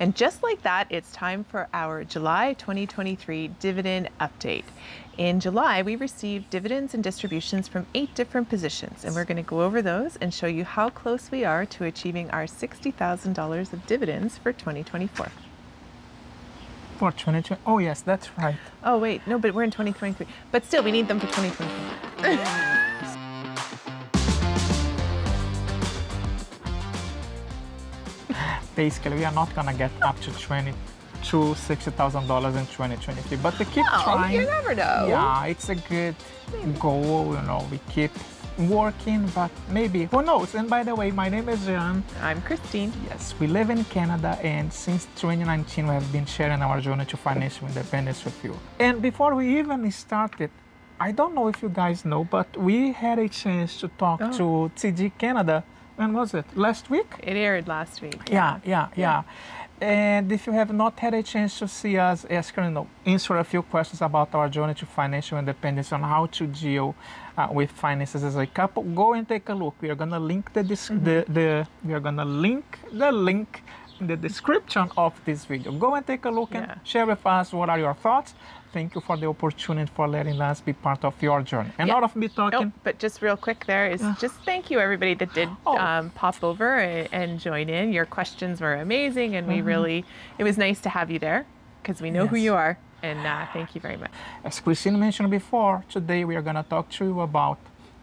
And just like that, it's time for our July 2023 dividend update. In July, we received dividends and distributions from 8 different positions, and we're going to go over those and show you how close we are to achieving our $60,000 of dividends for 2024. For 2020? Oh, yes, that's right. Oh, wait, no, but we're in 2023. But still, we need them for 2024. Basically, we are not going to get up to $60,000 in 2023, but we keep trying. You never know. Yeah, it's a good goal, you know, we keep working, but maybe, who knows? And by the way, my name is Jean. I'm Christine. Yes, we live in Canada, and since 2019, we have been sharing our journey to financial independence with you. And before we even started, I don't know if you guys know, but we had a chance to talk to TD Canada. When was it? Last week? It aired last week. Yeah. And if you have not had a chance to see us answer a few questions about our journey to financial independence and how to deal with finances as a couple, go and take a look. We are gonna link the link in the description of this video. Go and take a look and share with us what are your thoughts. Thank you for the opportunity for letting us be part of your journey. And out of me talking. Nope, but just real quick there is just thank you everybody that did pop over and join in. Your questions were amazing, and we really, it was nice to have you there because we know who you are. And thank you very much. As Christine mentioned before, today we are going to talk to you about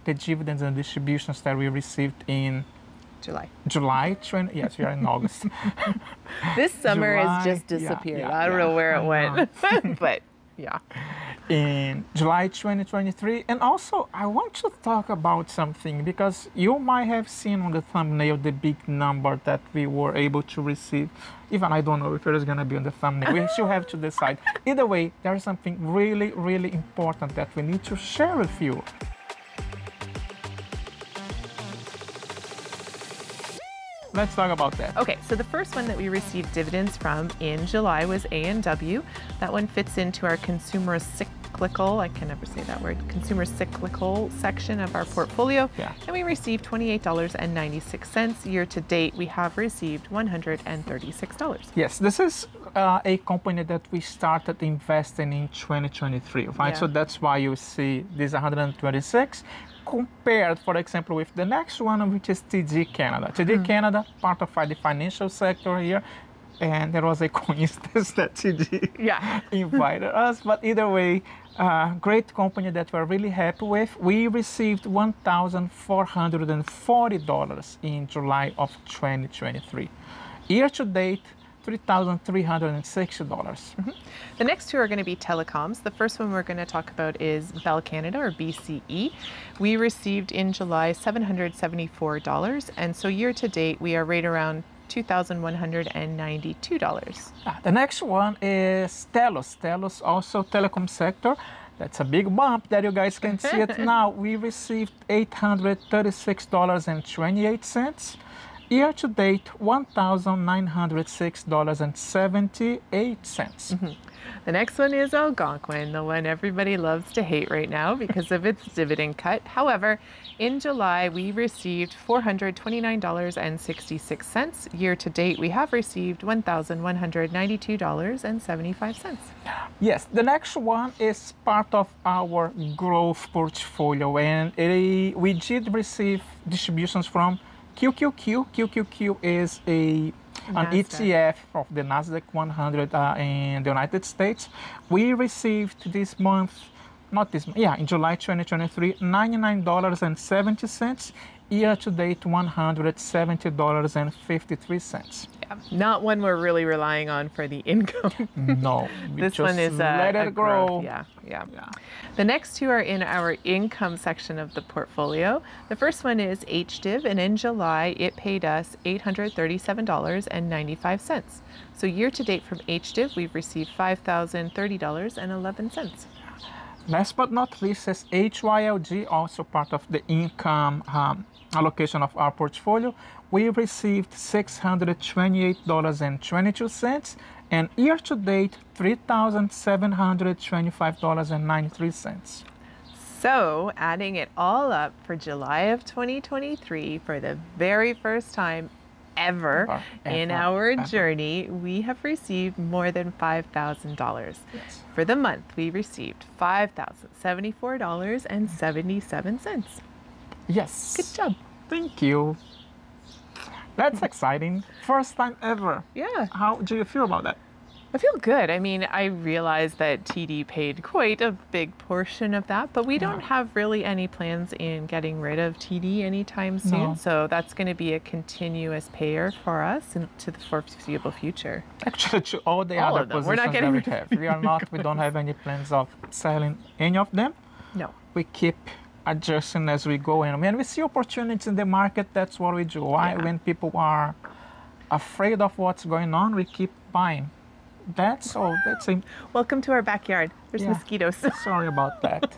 the dividends and distributions that we received in July 20, yes, we are in August. This summer has just disappeared. I don't know where it went, but yeah. In July 2023. And also, I want to talk about something because you might have seen on the thumbnail the big number that we were able to receive. Even I don't know if it is going to be on the thumbnail. We still have to decide. Either way, there is something really, really important that we need to share with you. Let's talk about that. Okay, so the first one that we received dividends from in July was A&W. That one fits into our consumer cyclical, I can never say that word, consumer cyclical section of our portfolio. And we received $28.96. Year to date, we have received $136. Yes, this is a company that we started investing in 2023, right? So that's why you see this 126. Compared, for example, with the next one, which is TD Canada. TD Canada, part of the financial sector here, and there was a coincidence that TD invited us. But either way, great company that we're really happy with. We received $1,440 in July of 2023. Year to date, $3,360. The next two are going to be telecoms. The first one we're going to talk about is Bell Canada, or BCE. We received in July $774, and so year to date we are right around $2,192. The next one is TELUS. TELUS, also telecom sector. That's a big bump that you guys can see it now. We received $836.28. Year to date, $1,906.78. The next one is Algonquin, the one everybody loves to hate right now because of its dividend cut. However, in July, we received $429.66. Year to date, we have received $1,192.75. Yes, the next one is part of our growth portfolio, and we did receive distributions from QQQ. QQQ is an ETF of the Nasdaq 100 in the United States. We received this month, in July 2023, $99.70. Year to date, $170.53. Not one we're really relying on for the income. No, this one is let it grow. Yeah. The next two are in our income section of the portfolio. The first one is HDIV, and in July it paid us $837.95. So year to date from HDIV, we've received $5,030.11. Last but not least is HYLG, also part of the income allocation of our portfolio. We received $628.22, and year to date, $3,725.93. So adding it all up for July of 2023, for the very first time ever in our journey, we have received more than $5,000. Yes. For the month, we received $5,074.77. Yes. Good job. Thank you. That's exciting. First time ever. Yeah. How do you feel about that? I feel good. I mean, I realize that TD paid quite a big portion of that, but we don't have really any plans in getting rid of TD anytime soon. No. So that's going to be a continuous payer for us into the foreseeable future. Actually, to all the other positions We're not getting that we have, we don't have any plans of selling any of them. No. We keep adjusting as we go, and when we see opportunities in the market, that's what we do. Why? Yeah. When people are afraid of what's going on, we keep buying. That's all. That's it. Welcome to our backyard. There's mosquitoes. Sorry about that.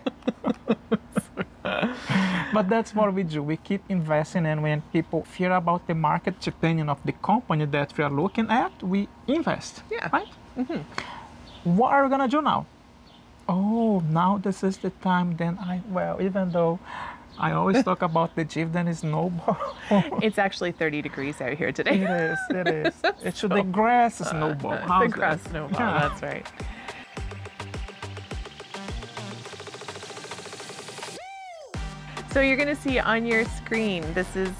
But that's what we do. We keep investing, and when people fear about the market, depending on the company that we are looking at, we invest. Yeah. Right? Mm-hmm. What are we gonna do now? Oh, now this is the time. Then even though I always talk about the dividend snowball. It's actually 30 degrees out here today. It is. It's the grass snowball. How's the grass that? snowball, that's right. So you're going to see on your screen, this is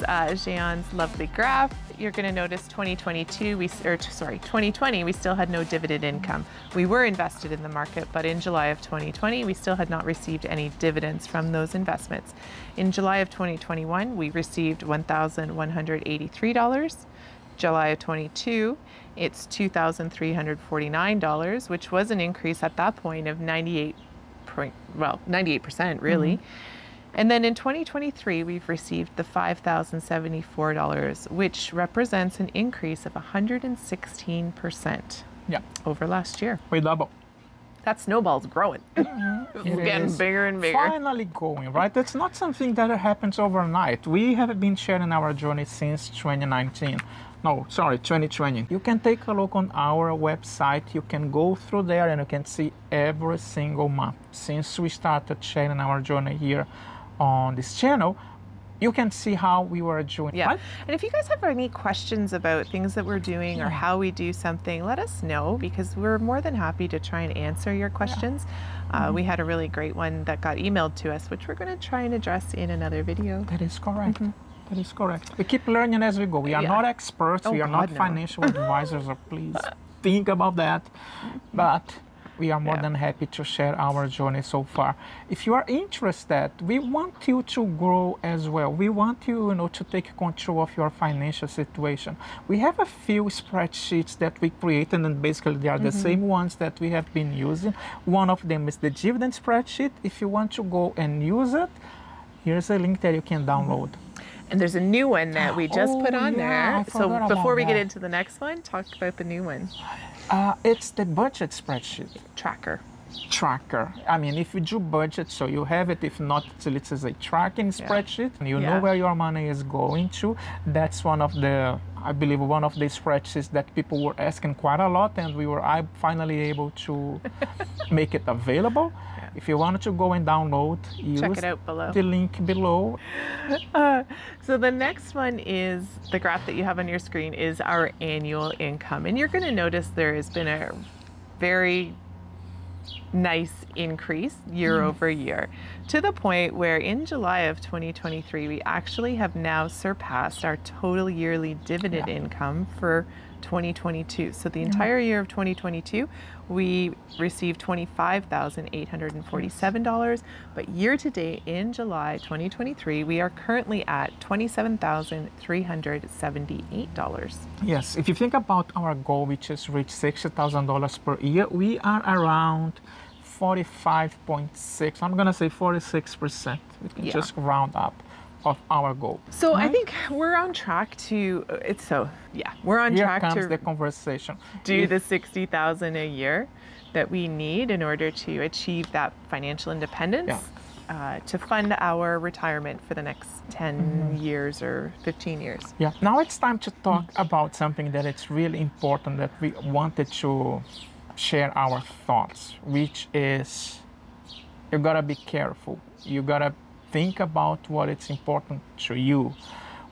Jean's lovely graph. You're going to notice 2020, we still had no dividend income. We were invested in the market, but in July of 2020, we still had not received any dividends from those investments. In July of 2021, we received $1,183. July of 22, it's $2,349, which was an increase at that point of 98% really. Mm-hmm. And then in 2023, we've received the $5,074, which represents an increase of 116% over last year. We double. That snowball's growing. Mm-hmm. It's getting bigger and bigger. Finally going, right? It's not something that happens overnight. We have been sharing our journey since 2019. No, sorry, 2020. You can take a look on our website. You can go through there and you can see every single month since we started sharing our journey here on this channel. You can see how we were doing. Yeah. Right? And if you guys have any questions about things that we're doing or how we do something, let us know, because we're more than happy to try and answer your questions. We had a really great one that got emailed to us, which we're going to try and address in another video. That is correct. That is correct. We keep learning as we go. We are not experts. We are not financial advisors. So please think about that. But we are more than happy to share our journey so far. If you are interested, we want you to grow as well. We want you, to take control of your financial situation. We have a few spreadsheets that we created, and basically they are the same ones that we have been using. One of them is the dividend spreadsheet. If you want to go and use it, here's a link that you can download. And there's a new one that we just put on there. So before we get that. into the next one, talk about the new one. It's the budget spreadsheet. Tracker. I mean, if you do budget, so you have it. If not, it's a tracking spreadsheet. You know where your money is going to. That's one of the spreadsheets that people were asking quite a lot, and I finally able to make it available. If you wanted to go and download, check it out below. The link below. So the next one is the graph that you have on your screen is our annual income. And you're going to notice there has been a very nice increase year over year, to the point where in July of 2023, we actually have now surpassed our total yearly dividend income for 2022. So the entire year of 2022, we received $25,847, but year to date in July 2023, we are currently at $27,378. Yes, if you think about our goal, which is reach $60,000 per year, we are around 45.6. I'm gonna say 46%. We can just round up of our goal. So I think we're on track to. We're on track to the conversation. Do the $60,000 a year that we need in order to achieve that financial independence. To fund our retirement for the next 10 years or 15 years. Yeah. Now it's time to talk about something that it's really important that we wanted to share our thoughts, which is you gotta be careful. You gotta think about what is important to you.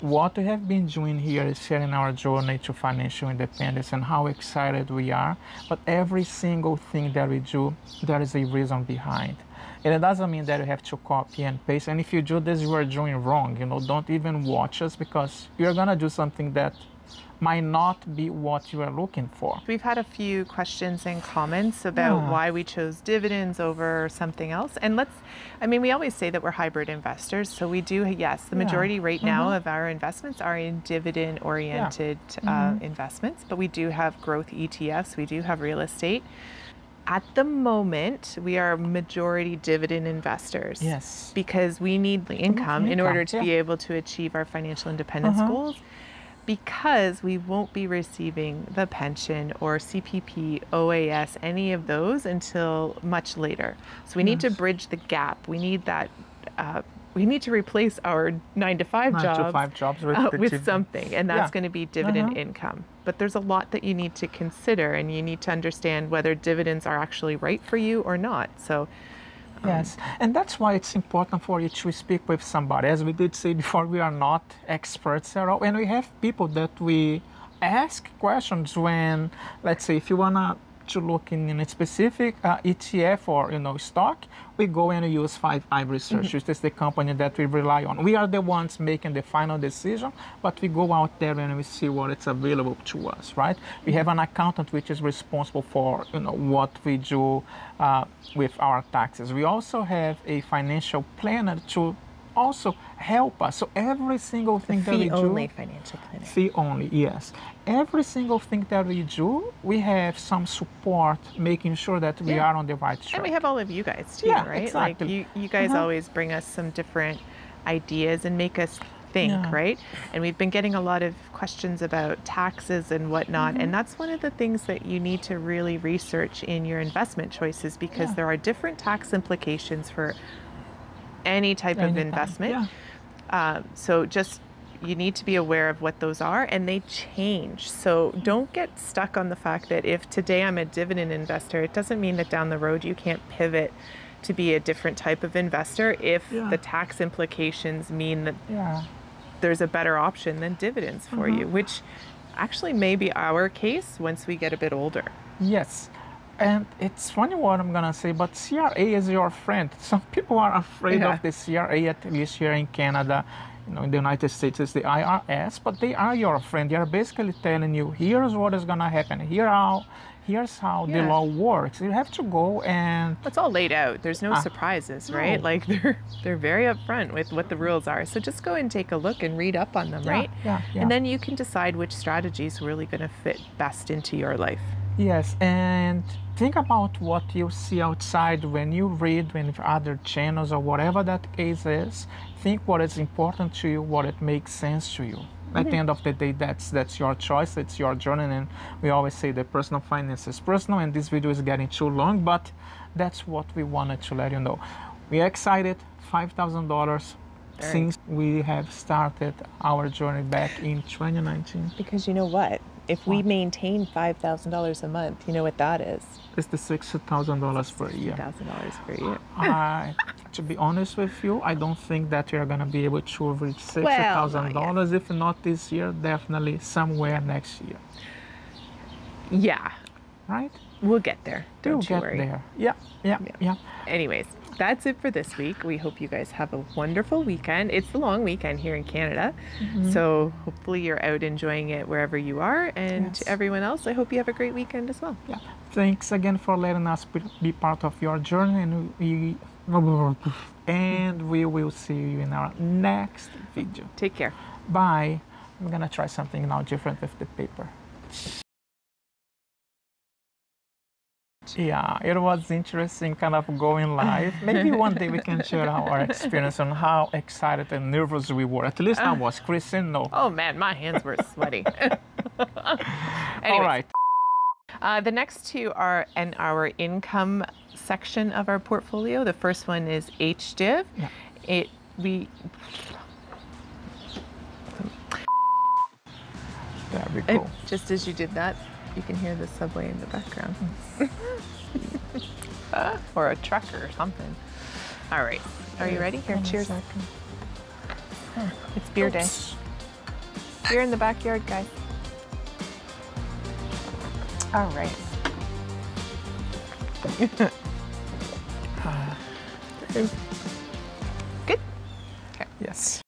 what we have been doing here is sharing our journey to financial independence and how excited we are. But every single thing that we do, there is a reason behind. And it doesn't mean that you have to copy and paste. And if you do this, you are doing wrong. You know, don't even watch us, because you're gonna do something that might not be what you are looking for. We've had a few questions and comments about why we chose dividends over something else. And we always say that we're hybrid investors. So we do, yes, the majority right now of our investments are in dividend oriented investments, but we do have growth ETFs, we do have real estate. At the moment, we are majority dividend investors. Yes. Because we need the income in order to be able to achieve our financial independence goals, because we won't be receiving the pension or CPP, OAS, any of those until much later. So we need to bridge the gap. We need that. We need to replace our 9-to-5 jobs with something, and that's going to be dividend income. But there's a lot that you need to consider, and you need to understand whether dividends are actually right for you or not. So. Yes, and that's why it's important for you to speak with somebody. As we did say before, we are not experts at all, and we have people that we ask questions when, let's say, if you wanna to look in a specific ETF or stock, we go and use 5i Research, which is the company that we rely on. We are the ones making the final decision, but we go out there and we see what is available to us, right? We have an accountant which is responsible for what we do with our taxes. We also have a financial planner to also help us. So every single thing that we do, fee-only financial planner. Fee-only, yes. Every single thing that we do, we have some support, making sure that we are on the right track. And we have all of you guys too, right? Exactly. Like you guys always bring us some different ideas and make us think, right? And we've been getting a lot of questions about taxes and whatnot, and that's one of the things that you need to really research in your investment choices, because there are different tax implications for any type of investment. So just, you need to be aware of what those are, and they change. So don't get stuck on the fact that if today I'm a dividend investor, it doesn't mean that down the road you can't pivot to be a different type of investor if the tax implications mean that there's a better option than dividends for you, which actually may be our case once we get a bit older. Yes. And it's funny what I'm gonna say, but CRA is your friend. Some people are afraid of the CRA, at least here in Canada. In the United States it's the IRS, but they are your friend. They are basically telling you, here's what is gonna happen, here's how the law works. You have to go and... It's all laid out. There's no surprises, right? Like they're very upfront with what the rules are. So just go and take a look and read up on them, right? And then you can decide which strategy is really gonna fit best into your life. Yes, and think about what you see outside when you read with other channels or whatever that case is. Think what is important to you, what it makes sense to you. At the end of the day, that's your choice, it's your journey, and we always say that personal finance is personal, and this video is getting too long, but that's what we wanted to let you know. We are excited, $5,000 since we have started our journey back in 2019. Because you know what? If we maintain $5,000 a month, you know what that is? It's the $60,000 per year. $60,000 per year. To be honest with you, I don't think that we are going to be able to reach $60,000. If not this year, definitely somewhere next year. Yeah. Right? We'll get there. Don't you worry. Yeah. Anyways, that's it for this week. We hope you guys have a wonderful weekend. It's the long weekend here in Canada. So hopefully you're out enjoying it wherever you are. And to everyone else, I hope you have a great weekend as well. Yeah. Thanks again for letting us be part of your journey. And we will see you in our next video. Take care. Bye. I'm going to try something now different with the paper. Yeah, it was interesting kind of going live. Maybe one day we can share our experience on how excited and nervous we were. At least I was. Kristen, no. Oh man, my hands were sweaty. All right. The next two are in our income section of our portfolio. The first one is HDIV. Yeah. There we go. Just as you did that, you can hear the subway in the background. Or a truck or something. All right. Are you ready? Here, cheers. It's beer day. Here in the backyard, guys. All right. Good? Okay. Yes.